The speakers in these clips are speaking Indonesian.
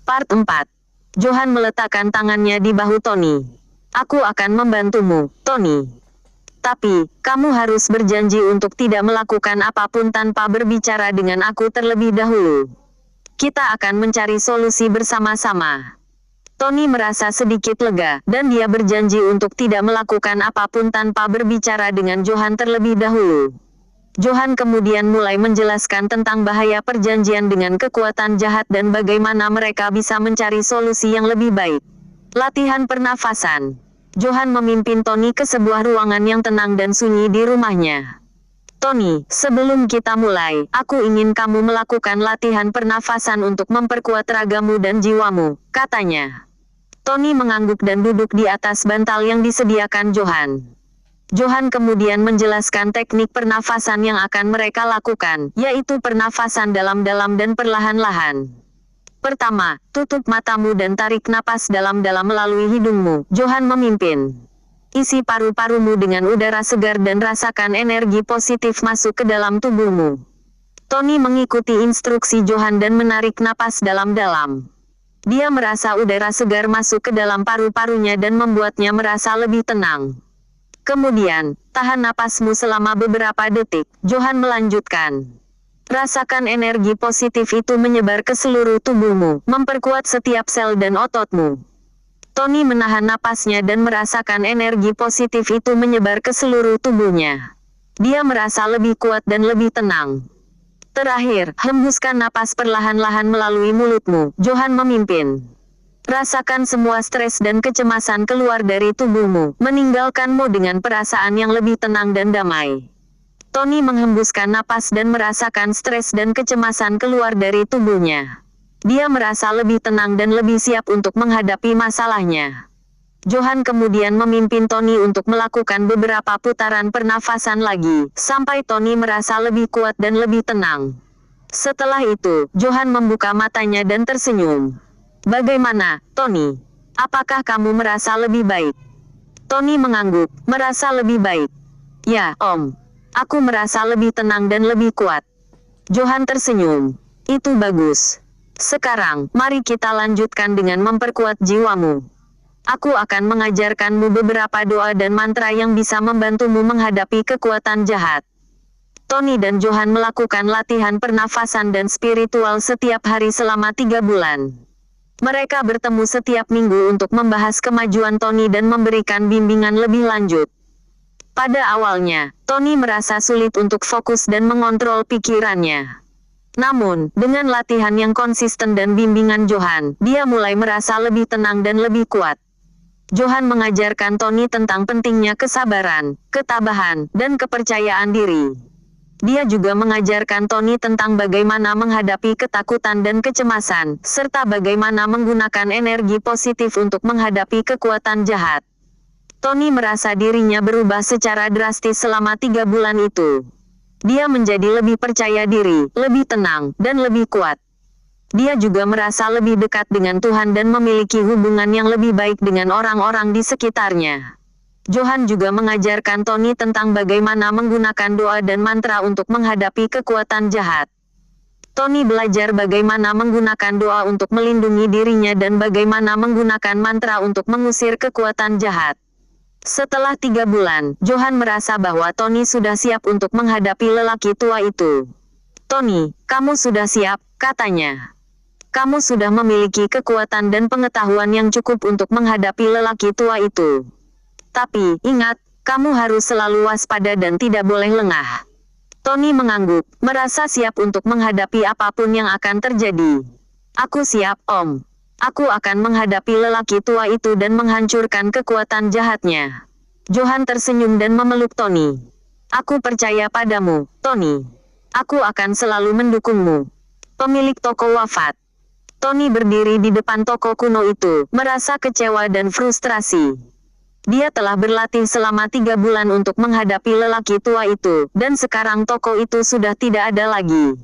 Part 4. Johan meletakkan tangannya di bahu Tony. Aku akan membantumu, Tony. Tapi, kamu harus berjanji untuk tidak melakukan apapun tanpa berbicara dengan aku terlebih dahulu. Kita akan mencari solusi bersama-sama. Tony merasa sedikit lega, dan dia berjanji untuk tidak melakukan apapun tanpa berbicara dengan Johan terlebih dahulu. Johan kemudian mulai menjelaskan tentang bahaya perjanjian dengan kekuatan jahat dan bagaimana mereka bisa mencari solusi yang lebih baik. Latihan pernafasan. Johan memimpin Tony ke sebuah ruangan yang tenang dan sunyi di rumahnya. Tony, sebelum kita mulai, aku ingin kamu melakukan latihan pernafasan untuk memperkuat ragamu dan jiwamu, katanya. Tony mengangguk dan duduk di atas bantal yang disediakan Johan. Johan kemudian menjelaskan teknik pernafasan yang akan mereka lakukan, yaitu pernafasan dalam-dalam dan perlahan-lahan. Pertama, tutup matamu dan tarik napas dalam-dalam melalui hidungmu, Johan memimpin. Isi paru-parumu dengan udara segar dan rasakan energi positif masuk ke dalam tubuhmu. Tony mengikuti instruksi Johan dan menarik napas dalam-dalam. Dia merasa udara segar masuk ke dalam paru-parunya dan membuatnya merasa lebih tenang. Kemudian, tahan napasmu selama beberapa detik, Johan melanjutkan. Rasakan energi positif itu menyebar ke seluruh tubuhmu, memperkuat setiap sel dan ototmu. Tony menahan napasnya dan merasakan energi positif itu menyebar ke seluruh tubuhnya. Dia merasa lebih kuat dan lebih tenang. Terakhir, hembuskan napas perlahan-lahan melalui mulutmu, Johan memimpin. Rasakan semua stres dan kecemasan keluar dari tubuhmu, meninggalkanmu dengan perasaan yang lebih tenang dan damai. Tony menghembuskan napas dan merasakan stres dan kecemasan keluar dari tubuhnya. Dia merasa lebih tenang dan lebih siap untuk menghadapi masalahnya. Johan kemudian memimpin Tony untuk melakukan beberapa putaran pernafasan lagi, sampai Tony merasa lebih kuat dan lebih tenang. Setelah itu, Johan membuka matanya dan tersenyum. Bagaimana, Tony? Apakah kamu merasa lebih baik? Tony mengangguk, merasa lebih baik. Ya, Om. Aku merasa lebih tenang dan lebih kuat. Johan tersenyum. Itu bagus. Sekarang, mari kita lanjutkan dengan memperkuat jiwamu. Aku akan mengajarkanmu beberapa doa dan mantra yang bisa membantumu menghadapi kekuatan jahat. Tony dan Johan melakukan latihan pernafasan dan spiritual setiap hari selama 3 bulan. Mereka bertemu setiap minggu untuk membahas kemajuan Tony dan memberikan bimbingan lebih lanjut. Pada awalnya, Tony merasa sulit untuk fokus dan mengontrol pikirannya. Namun, dengan latihan yang konsisten dan bimbingan Johan, dia mulai merasa lebih tenang dan lebih kuat. Johan mengajarkan Tony tentang pentingnya kesabaran, ketabahan, dan kepercayaan diri. Dia juga mengajarkan Tony tentang bagaimana menghadapi ketakutan dan kecemasan, serta bagaimana menggunakan energi positif untuk menghadapi kekuatan jahat. Tony merasa dirinya berubah secara drastis selama 3 bulan itu. Dia menjadi lebih percaya diri, lebih tenang, dan lebih kuat. Dia juga merasa lebih dekat dengan Tuhan dan memiliki hubungan yang lebih baik dengan orang-orang di sekitarnya. Johan juga mengajarkan Tony tentang bagaimana menggunakan doa dan mantra untuk menghadapi kekuatan jahat. Tony belajar bagaimana menggunakan doa untuk melindungi dirinya dan bagaimana menggunakan mantra untuk mengusir kekuatan jahat. Setelah 3 bulan, Johan merasa bahwa Tony sudah siap untuk menghadapi lelaki tua itu. Tony, kamu sudah siap, katanya. Kamu sudah memiliki kekuatan dan pengetahuan yang cukup untuk menghadapi lelaki tua itu. Tapi, ingat, kamu harus selalu waspada dan tidak boleh lengah. Tony mengangguk, merasa siap untuk menghadapi apapun yang akan terjadi. Aku siap, Om. Aku akan menghadapi lelaki tua itu dan menghancurkan kekuatan jahatnya. Johan tersenyum dan memeluk Tony. Aku percaya padamu, Tony. Aku akan selalu mendukungmu. Pemilik toko wafat. Tony berdiri di depan toko kuno itu, merasa kecewa dan frustrasi. Dia telah berlatih selama 3 bulan untuk menghadapi lelaki tua itu, dan sekarang toko itu sudah tidak ada lagi.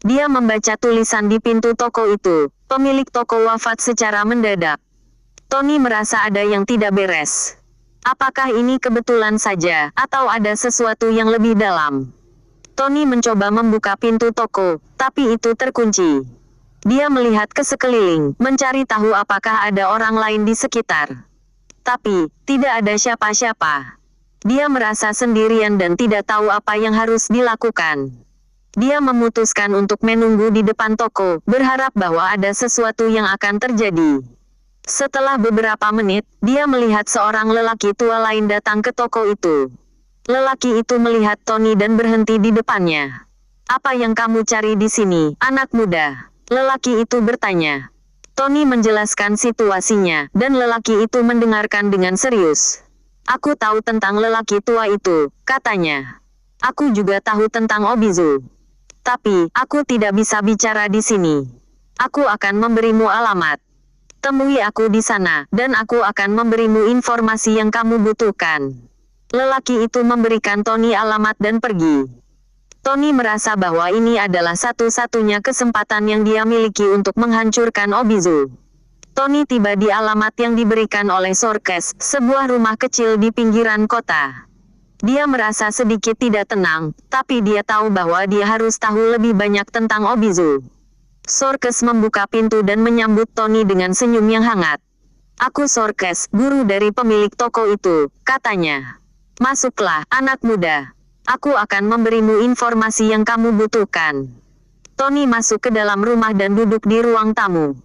Dia membaca tulisan di pintu toko itu, pemilik toko wafat secara mendadak. Tony merasa ada yang tidak beres. Apakah ini kebetulan saja, atau ada sesuatu yang lebih dalam? Tony mencoba membuka pintu toko, tapi itu terkunci. Dia melihat ke sekeliling, mencari tahu apakah ada orang lain di sekitar. Tapi, tidak ada siapa-siapa. Dia merasa sendirian dan tidak tahu apa yang harus dilakukan. Dia memutuskan untuk menunggu di depan toko, berharap bahwa ada sesuatu yang akan terjadi. Setelah beberapa menit, dia melihat seorang lelaki tua lain datang ke toko itu. Lelaki itu melihat Tony dan berhenti di depannya. "Apa yang kamu cari di sini, anak muda?" Lelaki itu bertanya. Tony menjelaskan situasinya, dan lelaki itu mendengarkan dengan serius. "Aku tahu tentang lelaki tua itu," katanya. "Aku juga tahu tentang Obizu. Tapi, aku tidak bisa bicara di sini. Aku akan memberimu alamat. Temui aku di sana, dan aku akan memberimu informasi yang kamu butuhkan." Lelaki itu memberikan Tony alamat dan pergi. Tony merasa bahwa ini adalah satu-satunya kesempatan yang dia miliki untuk menghancurkan Obizu. Tony tiba di alamat yang diberikan oleh Sorkes, sebuah rumah kecil di pinggiran kota. Dia merasa sedikit tidak tenang, tapi dia tahu bahwa dia harus tahu lebih banyak tentang Obizu. Sorkes membuka pintu dan menyambut Tony dengan senyum yang hangat. "Aku Sorkes, guru dari pemilik toko itu," katanya. "Masuklah, anak muda. Aku akan memberimu informasi yang kamu butuhkan." Tony masuk ke dalam rumah dan duduk di ruang tamu.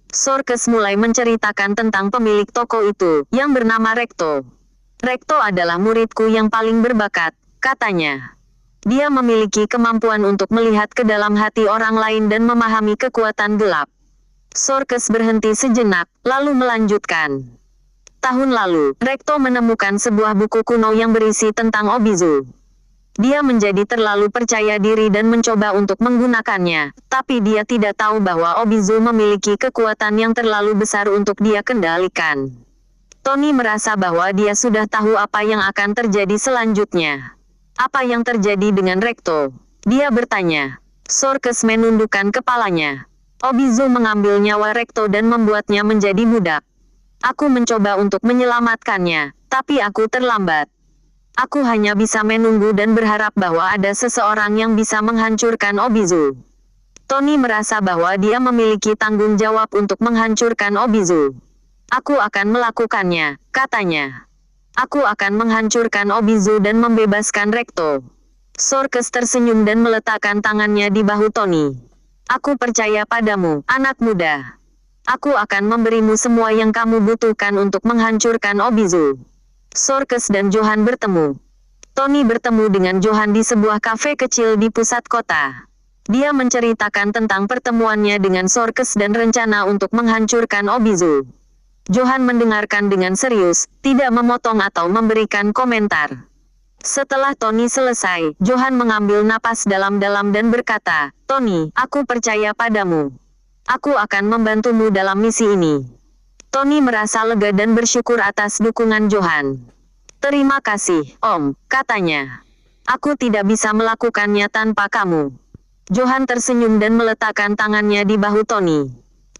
Sorkes mulai menceritakan tentang pemilik toko itu, yang bernama Rekto. "Rekto adalah muridku yang paling berbakat," katanya. "Dia memiliki kemampuan untuk melihat ke dalam hati orang lain dan memahami kekuatan gelap." Sorkes berhenti sejenak, lalu melanjutkan. "Tahun lalu, Rekto menemukan sebuah buku kuno yang berisi tentang Obizu. Dia menjadi terlalu percaya diri dan mencoba untuk menggunakannya, tapi dia tidak tahu bahwa Obizu memiliki kekuatan yang terlalu besar untuk dia kendalikan." Tony merasa bahwa dia sudah tahu apa yang akan terjadi selanjutnya. "Apa yang terjadi dengan Rekto?" dia bertanya. Sorkes menundukkan kepalanya. "Obizu mengambil nyawa Rekto dan membuatnya menjadi budak. Aku mencoba untuk menyelamatkannya, tapi aku terlambat. Aku hanya bisa menunggu dan berharap bahwa ada seseorang yang bisa menghancurkan Obizu." Tony merasa bahwa dia memiliki tanggung jawab untuk menghancurkan Obizu. "Aku akan melakukannya," katanya. "Aku akan menghancurkan Obizu dan membebaskan Rekto." Sorkes tersenyum dan meletakkan tangannya di bahu Tony. "Aku percaya padamu, anak muda. Aku akan memberimu semua yang kamu butuhkan untuk menghancurkan Obizu." Sorkes dan Johan bertemu. Tony bertemu dengan Johan di sebuah kafe kecil di pusat kota. Dia menceritakan tentang pertemuannya dengan Sorkes dan rencana untuk menghancurkan Obizu. Johan mendengarkan dengan serius, tidak memotong atau memberikan komentar. Setelah Tony selesai, Johan mengambil napas dalam-dalam dan berkata, "Tony, aku percaya padamu. Aku akan membantumu dalam misi ini." Tony merasa lega dan bersyukur atas dukungan Johan. "Terima kasih, Om," katanya. "Aku tidak bisa melakukannya tanpa kamu." Johan tersenyum dan meletakkan tangannya di bahu Tony.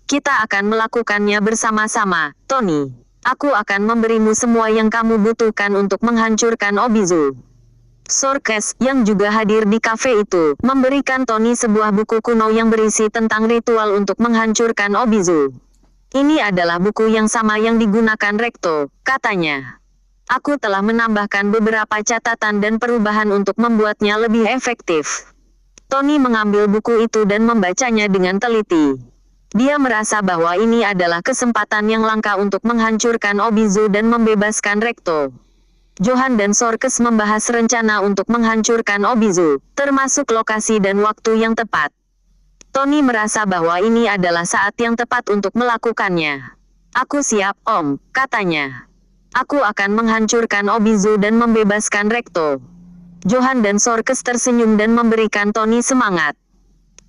"Kita akan melakukannya bersama-sama, Tony. Aku akan memberimu semua yang kamu butuhkan untuk menghancurkan Obizu." Sorkes, yang juga hadir di kafe itu, memberikan Tony sebuah buku kuno yang berisi tentang ritual untuk menghancurkan Obizu. "Ini adalah buku yang sama yang digunakan Rekto," katanya. "Aku telah menambahkan beberapa catatan dan perubahan untuk membuatnya lebih efektif." Tony mengambil buku itu dan membacanya dengan teliti. Dia merasa bahwa ini adalah kesempatan yang langka untuk menghancurkan Obizu dan membebaskan Rekto. Johan dan Sorkes membahas rencana untuk menghancurkan Obizu, termasuk lokasi dan waktu yang tepat. Tony merasa bahwa ini adalah saat yang tepat untuk melakukannya. "Aku siap, Om," katanya. "Aku akan menghancurkan Obizu dan membebaskan Rekto." Johan dan Sorkes tersenyum dan memberikan Tony semangat.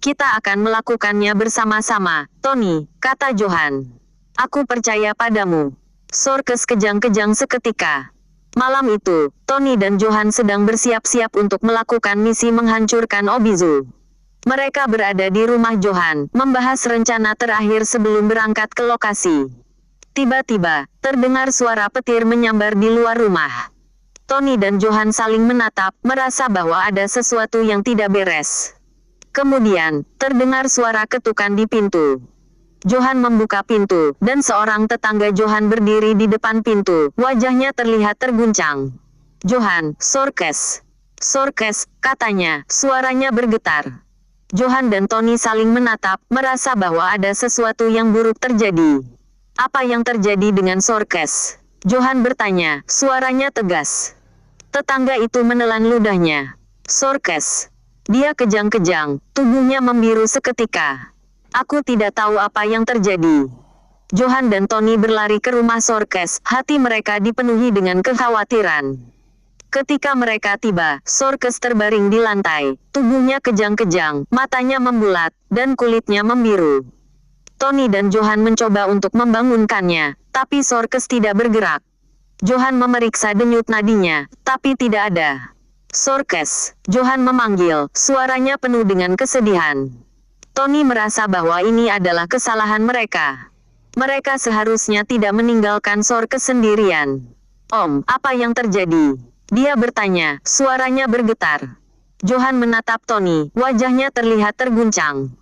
"Kita akan melakukannya bersama-sama, Tony," kata Johan. "Aku percaya padamu." Sorkes kejang-kejang seketika. Malam itu, Tony dan Johan sedang bersiap-siap untuk melakukan misi menghancurkan Obizu. Mereka berada di rumah Johan, membahas rencana terakhir sebelum berangkat ke lokasi. Tiba-tiba, terdengar suara petir menyambar di luar rumah. Tony dan Johan saling menatap, merasa bahwa ada sesuatu yang tidak beres. Kemudian, terdengar suara ketukan di pintu. Johan membuka pintu, dan seorang tetangga Johan berdiri di depan pintu. Wajahnya terlihat terguncang. "Johan, Sorkes. Sorkes," katanya, suaranya bergetar. Johan dan Tony saling menatap, merasa bahwa ada sesuatu yang buruk terjadi. "Apa yang terjadi dengan Sorkes?" Johan bertanya, suaranya tegas. Tetangga itu menelan ludahnya. "Sorkes. Dia kejang-kejang, tubuhnya membiru seketika. Aku tidak tahu apa yang terjadi." Johan dan Tony berlari ke rumah Sorkes, hati mereka dipenuhi dengan kekhawatiran. Ketika mereka tiba, Sorkes terbaring di lantai, tubuhnya kejang-kejang, matanya membulat, dan kulitnya membiru. Tony dan Johan mencoba untuk membangunkannya, tapi Sorkes tidak bergerak. Johan memeriksa denyut nadinya, tapi tidak ada. "Sorkes," Johan memanggil, suaranya penuh dengan kesedihan. Tony merasa bahwa ini adalah kesalahan mereka. Mereka seharusnya tidak meninggalkan Sorkes sendirian. "Om, apa yang terjadi?" dia bertanya, suaranya bergetar. Johan menatap Tony, wajahnya terlihat terguncang.